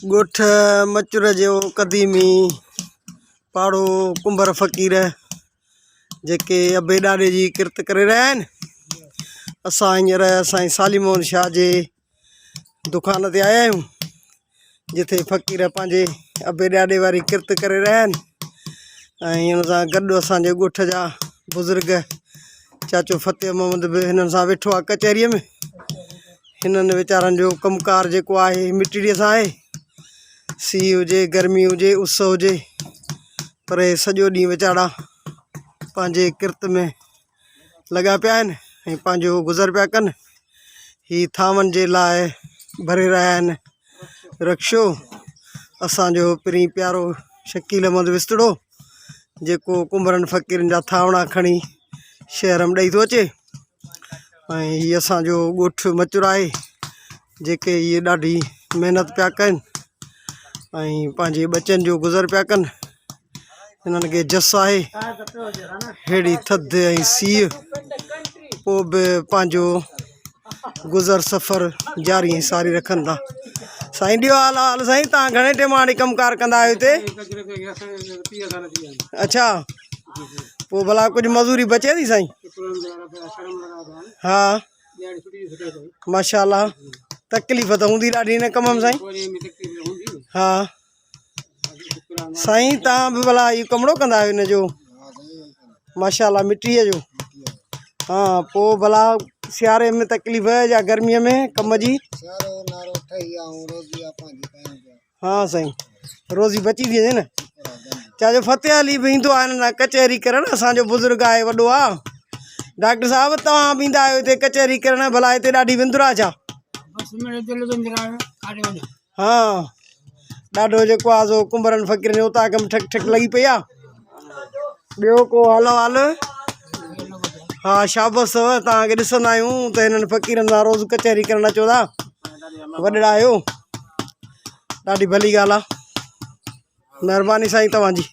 ॻोठ मचुर जो क़दीमी पाड़ो कुंभर फ़क़ीर जेके अबे ॾाॾे जी किरत करे रहिया आहिनि। असां हींअर साईं सालिमोहन शाह जे दुकान ते आया आहियूं, जिथे फ़क़ीर पंहिंजे अबे ॾाॾे वारी किरत करे रहिया आहिनि। ऐं हिन सां गॾु असांजे ॻोठ जा बुज़ुर्ग चाचो फ़तेह मोहम्मद बि हिननि सां वेठो आहे कचहरीअ में। हिननि वीचारनि जो कमुकारु जेको आहे मिटीअ सां आहे, सीउ हुजे गर्मी हुजे उस हुजे, पर हे सॼो ॾींहुं वीचारा पंहिंजे किरत में लॻा पिया आहिनि ऐं पंहिंजो गुज़र पिया कनि। हीअ थांवनि जे लाइ भरे रहिया आहिनि रक्शो। असांजो पहिरीं प्यारो शकील अहमद विस्तड़ो जेको कुंभरनि फ़क़ीरनि जा थावणा खणी शहर में ॾेई थो अचे। ऐं हीअ असांजो ॻोठ मचुर आहे, जेके इहे ॾाढी महिनत पिया कनि ऐं पंहिंजे बचनि जो गुज़र पिया कनि। हिननि खे जस आहे हेड़ी थधि ऐं सीउ, पोइ बि पंहिंजो गुज़र सफ़र जारी ऐं सारी रखनि था। साईं ॾियो हाल हाल साईं, तव्हां घणे टाइम हाणे कमुकारु कंदा आहियो हिते? अच्छा, पोइ भला कुझु मज़ूरी बचे थी साईं? हा माशाल्लाह, तकलीफ़ त हूंदी ॾाढी हिन कम में साईं। हा साईं, तव्हां बि भला इहो कमिरो कंदा आहियो हिन जो? माशाल्लाह, मिटीअ जो। हा, पोइ भला सियारे में तकलीफ़ या गर्मीअ में कम जी? हा साईं, रोज़ी बची थी वञे न। चाचो फ़तेह अली बि ईंदो आहे हिन कचहरी करणु, असांजो बुज़ुर्ग आहे वॾो आहे। डॉक्टर साहब, तव्हां बि ईंदा आहियो हिते कचहरी करणु, भला हिते ॾाढी विंदुरा छा? हा, ॾाढो जेको आहे सो कुंभरनि फ़क़ीरनि जो उतां कम ठक ठक लॻी पई आहे। ॿियो को हाल हाल? हा शाबस, तव्हांखे ॾिसंदा आहियूं त हिननि फ़क़ीरनि सां रोज़ु कचहरी करणु अचो था, वॾड़ा आहियो, ॾाढी भली ॻाल्हि आहे। महिरबानी साईं तव्हांजी।